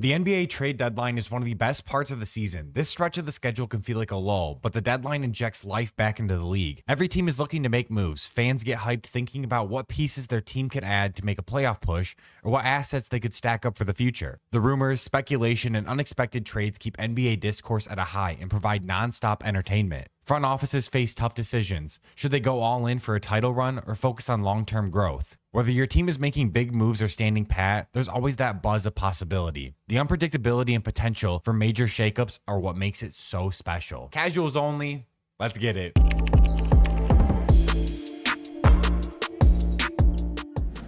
The NBA trade deadline is one of the best parts of the season. This stretch of the schedule can feel like a lull, but the deadline injects life back into the league. Every team is looking to make moves. Fans get hyped thinking about what pieces their team could add to make a playoff push or what assets they could stack up for the future. The rumors, speculation, and unexpected trades keep NBA discourse at a high and provide nonstop entertainment. Front offices face tough decisions. Should they go all in for a title run or focus on long-term growth? Whether your team is making big moves or standing pat, there's always that buzz of possibility. The unpredictability and potential for major shakeups are what makes it so special. Casuals only. Let's get it.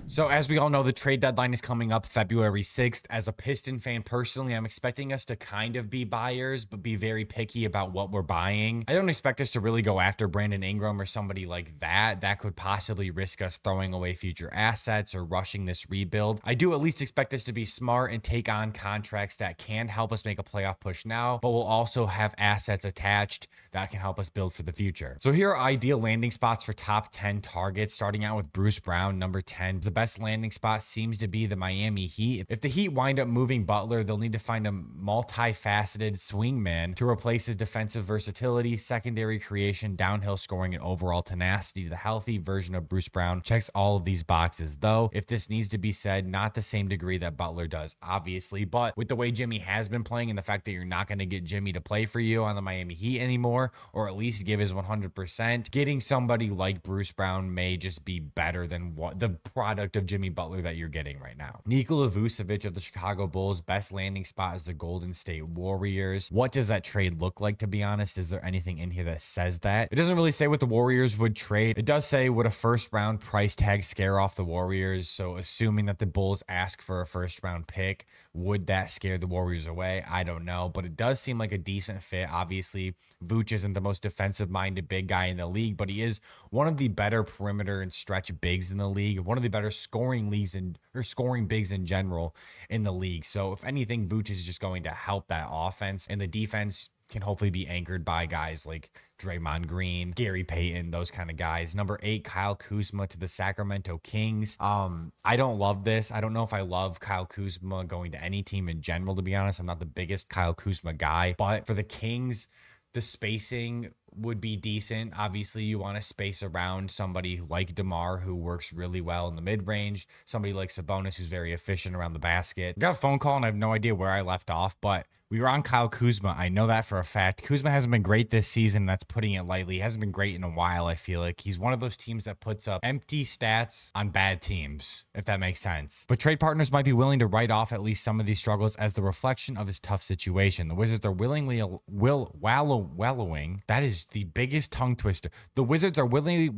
So as we all know, the trade deadline is coming up February 6th. As a Piston fan personally, I'm expecting us to kind of be buyers, but be very picky about what we're buying. I don't expect us to really go after Brandon Ingram or somebody like that. That could possibly risk us throwing away future assets or rushing this rebuild. I do at least expect us to be smart and take on contracts that can help us make a playoff push now, but will also have assets attached that can help us build for the future. So here are ideal landing spots for top 10 targets, starting out with Bruce Brown, number 10. The best landing spot seems to be the Miami Heat. If the Heat wind up moving Butler, they'll need to find a multifaceted swingman to replace his defensive versatility, secondary creation, downhill scoring, and overall tenacity. The healthy version of Bruce Brown checks all of these boxes, though, if this needs to be said, not the same degree that Butler does, obviously. But with the way Jimmy has been playing and the fact that you're not going to get Jimmy to play for you on the Miami Heat anymore, or at least give his 100%, getting somebody like Bruce Brown may just be better than what the product of Jimmy Butler that you're getting right now. Nikola Vucevic of the Chicago Bulls, best landing spot is the Golden State Warriors. What does that trade look like, to be honest? Is there anything in here that says that? It doesn't really say what the Warriors would trade. It does say, would a first round price tag scare off the Warriors? So assuming that the Bulls ask for a first round pick, would that scare the Warriors away? I don't know, but it does seem like a decent fit. Obviously, Vooch isn't the most defensive minded big guy in the league, but he is one of the better perimeter and stretch bigs in the league, one of the better scoring bigs in general in the league. So if anything, Vooch is just going to help that offense, and the defense can hopefully be anchored by guys like Draymond Green, Gary Payton, those kind of guys. Number 8, Kyle Kuzma to the Sacramento Kings. I don't love this. I don't know if I love Kyle Kuzma going to any team in general, to be honest. I'm not the biggest Kyle Kuzma guy, but for the Kings, the spacing would be decent. Obviously, you want to space around somebody like DeMar, who works really well in the mid-range, somebody like Sabonis, who's very efficient around the basket. I got a phone call, and I have no idea where I left off, but we were on Kyle Kuzma. I know that for a fact. Kuzma hasn't been great this season. That's putting it lightly. He hasn't been great in a while, I feel like. He's one of those teams that puts up empty stats on bad teams, if that makes sense. But trade partners might be willing to write off at least some of these struggles as the reflection of his tough situation. The Wizards are willingly wallowing. That is the biggest tongue twister. The Wizards are willingly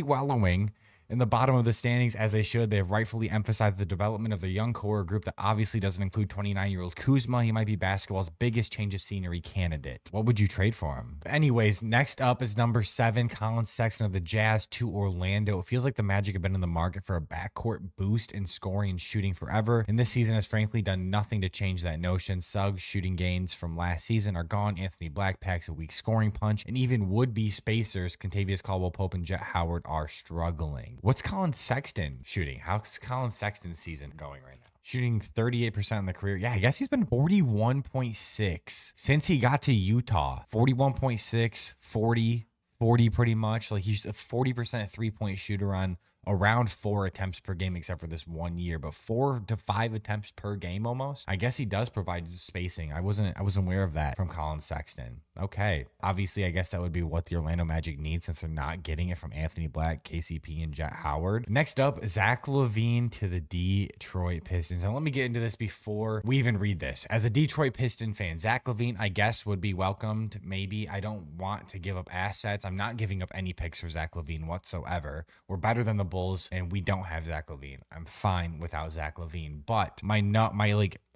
wallowing in the bottom of the standings, as they should. They have rightfully emphasized the development of their young core group that obviously doesn't include 29-year-old Kuzma. He might be basketball's biggest change of scenery candidate. What would you trade for him? But anyways, next up is number 7, Colin Sexton of the Jazz to Orlando. It feels like the Magic have been in the market for a backcourt boost in scoring and shooting forever, and this season has frankly done nothing to change that notion. Suggs' shooting gains from last season are gone. Anthony Black packs a weak scoring punch, and even would-be spacers Kentavious Caldwell-Pope and Jet Howard are struggling. What's Colin Sexton shooting? How's Colin Sexton's season going right now? Shooting 38% in the career. Yeah, I guess he's been 41.6 since he got to Utah. 41.6, 40 pretty much. Like, he's a 40% three-point shooter on around 4 attempts per game, except for this 1 year, but 4 to 5 attempts per game almost. I guess he does provide spacing. I wasn't aware of that from Colin Sexton. Okay. Obviously, I guess that would be what the Orlando Magic need, since they're not getting it from Anthony Black, KCP, and Jet Howard. Next up, Zach LaVine to the Detroit Pistons. And let me get into this before we even read this. As a Detroit Piston fan, Zach LaVine, I guess, would be welcomed. Maybe. I don't want to give up assets. I'm not giving up any picks for Zach LaVine whatsoever. We're better than the Bulls, and we don't have Zach LaVine. I'm fine without Zach LaVine, but my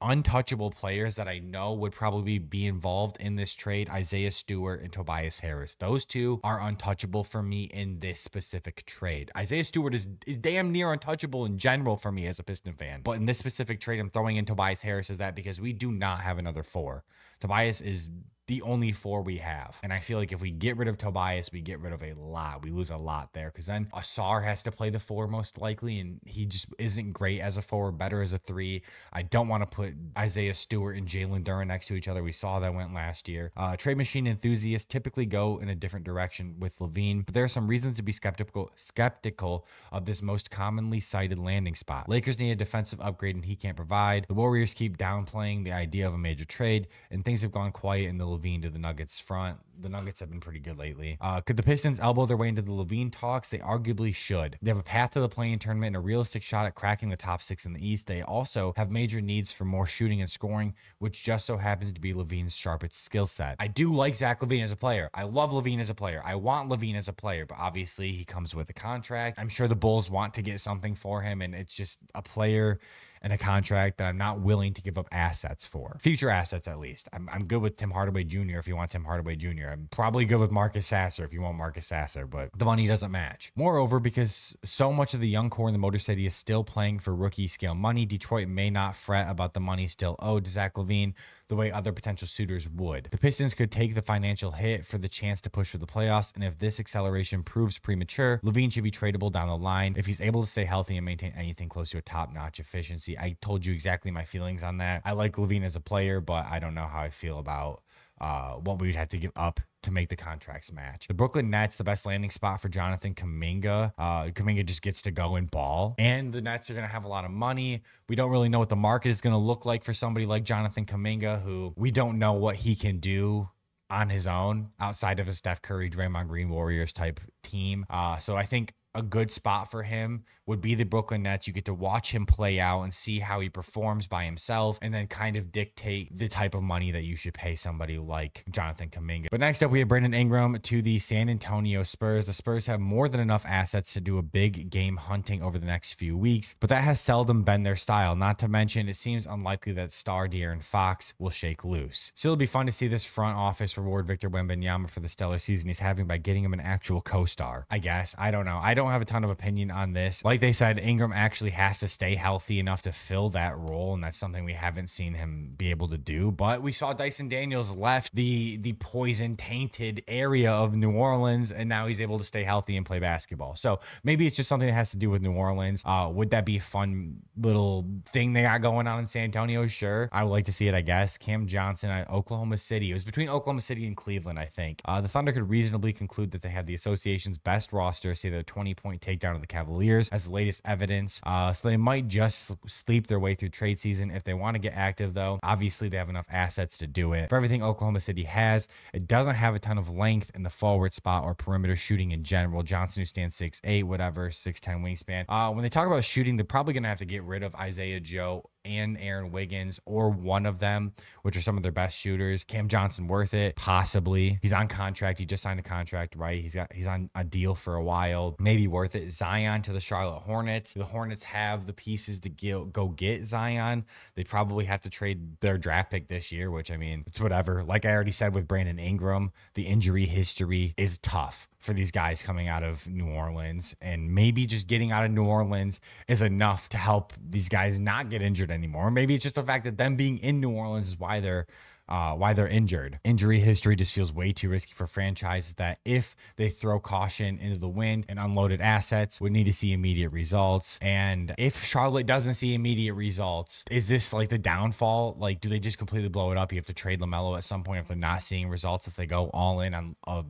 untouchable players that I know would probably be involved in this trade, Isaiah Stewart and Tobias Harris. Those two are untouchable for me in this specific trade. Isaiah Stewart is damn near untouchable in general for me as a Piston fan, but in this specific trade, I'm throwing in Tobias Harris as that because we do not have another 4. Tobias is the only four we have. And I feel like if we get rid of Tobias, we get rid of a lot. We lose a lot there because then Asar has to play the four most likely, and he just isn't great as a four, better as a three. I don't want to put Isaiah Stewart and Jalen Duren next to each other. We saw that went last year. Trade machine enthusiasts typically go in a different direction with LaVine, but there are some reasons to be skeptical of this most commonly cited landing spot. Lakers need a defensive upgrade and he can't provide. The Warriors keep downplaying the idea of a major trade, and things have gone quiet in the LaVine to the Nuggets front. The Nuggets have been pretty good lately. Could the Pistons elbow their way into the LaVine talks? They arguably should. They have a path to the play-in tournament and a realistic shot at cracking the top 6 in the East. They also have major needs for more shooting and scoring, which just so happens to be LaVine's sharpest skill set. I do like Zach LaVine as a player. I love LaVine as a player. I want LaVine as a player, but obviously he comes with a contract. I'm sure the Bulls want to get something for him, and it's just a player and a contract that I'm not willing to give up assets for. Future assets, at least. I'm good with Tim Hardaway Jr. if you want Tim Hardaway Jr. I'm probably good with Marcus Sasser if you want Marcus Sasser, but the money doesn't match. Moreover, because so much of the young core in the Motor City is still playing for rookie scale money, Detroit may not fret about the money still owed to Zach LaVine the way other potential suitors would. The Pistons could take the financial hit for the chance to push for the playoffs, and if this acceleration proves premature, LaVine should be tradable down the line if he's able to stay healthy and maintain anything close to a top-notch efficiency. I told you exactly my feelings on that. I like LaVine as a player, but I don't know how I feel about what we would have to give up to make the contracts match. The Brooklyn Nets, the best landing spot for Jonathan Kuminga. Kuminga just gets to go and ball, and the Nets are going to have a lot of money. We don't really know what the market is going to look like for somebody like Jonathan Kuminga, who we don't know what he can do on his own outside of a Steph Curry, Draymond Green Warriors type team. So I think a good spot for him would be the Brooklyn Nets. You get to watch him play out and see how he performs by himself, and then kind of dictate the type of money that you should pay somebody like Jonathan Kuminga. But next up, we have Brandon Ingram to the San Antonio Spurs. The Spurs have more than enough assets to do a big game hunting over the next few weeks, but that has seldom been their style. Not to mention, it seems unlikely that star De'Aaron Fox will shake loose. Still, it'll be fun to see this front office reward Victor Wembanyama for the stellar season he's having by getting him an actual co-star. I guess. I don't know. I don't have a ton of opinion on this. Like they said, Ingram actually has to stay healthy enough to fill that role, and that's something we haven't seen him be able to do. But we saw Dyson Daniels left the poison-tainted area of New Orleans, and now he's able to stay healthy and play basketball. So maybe it's just something that has to do with New Orleans. Would that be a fun little thing they got going on in San Antonio? Sure. I would like to see it, I guess. Cam Johnson at Oklahoma City. It was between Oklahoma City and Cleveland, I think. The Thunder could reasonably conclude that they have the association's best roster, say their 20-point takedown of the Cavaliers as the latest evidence. So they might just sleep their way through trade season if they want to get active, though. Obviously, they have enough assets to do it. For everything Oklahoma City has, it doesn't have a ton of length in the forward spot or perimeter shooting in general. Johnson, who stands 6'8", whatever, 6'10" wingspan. When they talk about shooting, they're probably going to have to get rid of Isaiah Joe and Aaron Wiggins, or one of them, which are some of their best shooters. Cam Johnson worth it? Possibly. He's on contract. He just signed a contract, right? He's on a deal for a while. Maybe worth it. Zion to the Charlotte Hornets. The Hornets have the pieces to go get Zion. They probably have to trade their draft pick this year, which, I mean, it's whatever. Like I already said with Brandon Ingram, the injury history is tough for these guys coming out of New Orleans, and maybe just getting out of New Orleans is enough to help these guys not get injured anymore. Maybe it's just the fact that them being in New Orleans is why they're injured. Injury history just feels way too risky for franchises that, if they throw caution into the wind and unloaded assets, would need to see immediate results. And if Charlotte doesn't see immediate results, is this like the downfall? Like, do they just completely blow it up? You have to trade LaMelo at some point if they're not seeing results, if they go all in on a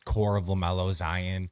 core of LaMelo, Zion,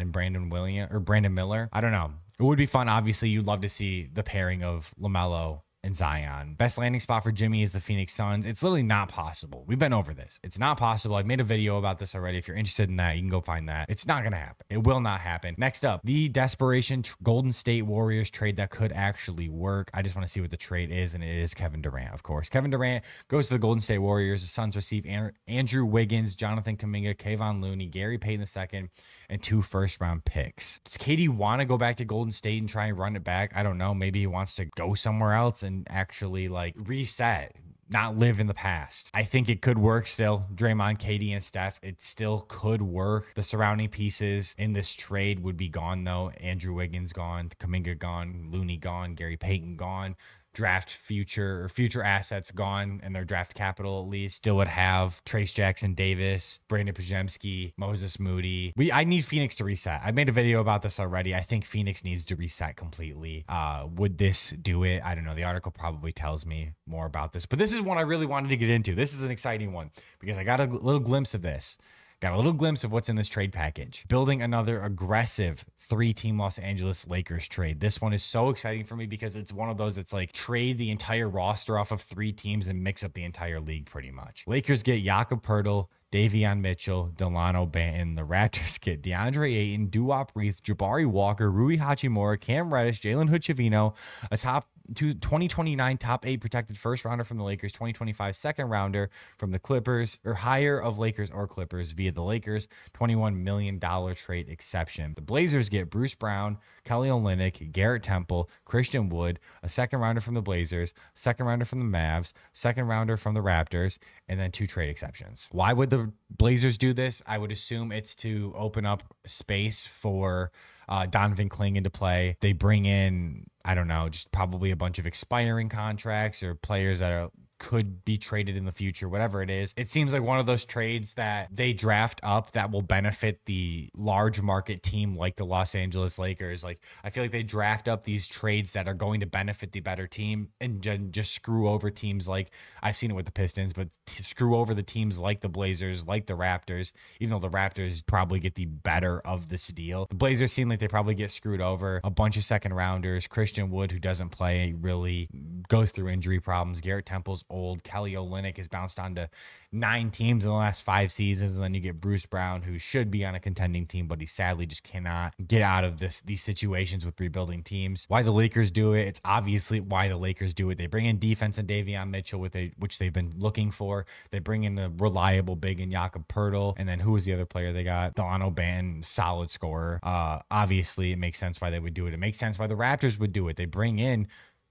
and Brandon Miller. I don't know. It would be fun. Obviously, you'd love to see the pairing of LaMelo and Zion. Best landing spot for Jimmy is the Phoenix Suns. It's literally not possible. We've been over this. It's not possible. I've made a video about this already. If you're interested in that, you can go find that. It's not going to happen. It will not happen. Next up, the desperation Golden State Warriors trade that could actually work. I just want to see what the trade is, and it is Kevin Durant, of course. Kevin Durant goes to the Golden State Warriors. The Suns receive Andrew Wiggins, Jonathan Kuminga, Kevon Looney, Gary Payton II, and 2 first-round picks. Does KD want to go back to Golden State and try and run it back? I don't know. Maybe he wants to go somewhere else and actually like reset, not live in the past. I think it could work still. Draymond, KD, and Steph, it still could work. The surrounding pieces in this trade would be gone, though. Andrew Wiggins gone, Kuminga gone, Looney gone, Gary Payton gone. draft future assets gone and their draft capital at least. Still would have Trace Jackson Davis, Brandon Pajemski, Moses Moody. I need Phoenix to reset. I made a video about this already. I think Phoenix needs to reset completely. Would this do it? I don't know. The article probably tells me more about this, but this is one I really wanted to get into. This is an exciting one because I got a little glimpse of this. Got a little glimpse of what's in this trade package. Building another aggressive 3-team Los Angeles Lakers trade. This one is so exciting for me because it's one of those that's like trade the entire roster off of 3 teams and mix up the entire league pretty much. Lakers get Jakob Poeltl, Davion Mitchell, Delano Banton. The Raptors get DeAndre Ayton, Duop Reith, Jabari Walker, Rui Hachimura, Cam Reddish, Jalen Hood-Schifino, a 2029 top 8 protected first rounder from the Lakers, 2025 second rounder from the Clippers, or higher of Lakers or Clippers via the Lakers, $21 million trade exception. The Blazers get Bruce Brown, Kelly Olynyk, Garrett Temple, Christian Wood, a second rounder from the Blazers, second rounder from the Mavs, second rounder from the Raptors, and then 2 trade exceptions. Why would the Blazers do this? I would assume it's to open up space for Donovan Clingan to play. They bring in, I don't know, just probably a bunch of expiring contracts or players that could be traded in the future, whatever it is. It seems like one of those trades that they draft up that will benefit the large market team like the Los Angeles Lakers. Like, I feel like they draft up these trades that are going to benefit the better team and just screw over teams like, I've seen it with the Pistons, but screw over the teams like the Blazers, like the Raptors, even though the Raptors probably get the better of this deal. The Blazers seem like they probably get screwed over. A bunch of second rounders, Christian Wood, who doesn't play, really goes through injury problems. Garrett Temple's old. Kelly Olynyk has bounced on to 9 teams in the last 5 seasons. And then you get Bruce Brown, who should be on a contending team, but he sadly just cannot get out of these situations with rebuilding teams. Why the Lakers do it? It's obviously why the Lakers do it. They bring in defense and Davion Mitchell, which they've been looking for. They bring in a reliable big in Jakob Poeltl. And then who was the other player they got? Delano Banton, solid scorer. Obviously, it makes sense why they would do it. It makes sense why the Raptors would do it. They bring in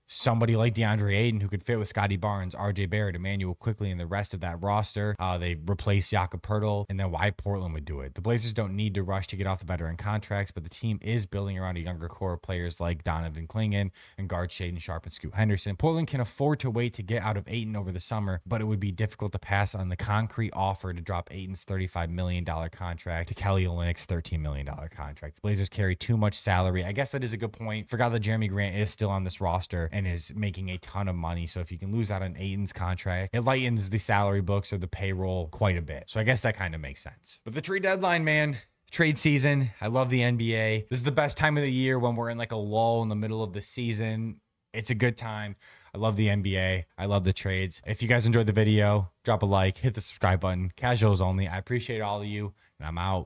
somebody like DeAndre Ayton who could fit with Scotty Barnes, RJ Barrett, Emmanuel Quickley, and the rest of that roster. They replace Jakob Poeltl, and then why Portland would do it. The Blazers don't need to rush to get off the veteran contracts, but the team is building around a younger core of players like Donovan Clingan and guard Shaedon Sharpe and Scoot Henderson. Portland can afford to wait to get out of Ayton over the summer, but it would be difficult to pass on the concrete offer to drop Ayton's $35 million contract to Kelly Olynyk's $13 million contract. The Blazers carry too much salary. I guess that is a good point. Forgot that Jeremy Grant is still on this roster and is making a ton of money. So if you can lose out on Ayton's contract, it lightens the salary books or the payroll quite a bit. So I guess that kind of makes sense. But the trade deadline, man, trade season. I love the NBA. This is the best time of the year when we're in like a lull in the middle of the season. It's a good time. I love the NBA. I love the trades. If you guys enjoyed the video, drop a like, hit the subscribe button. Casuals only. I appreciate all of you, and I'm out.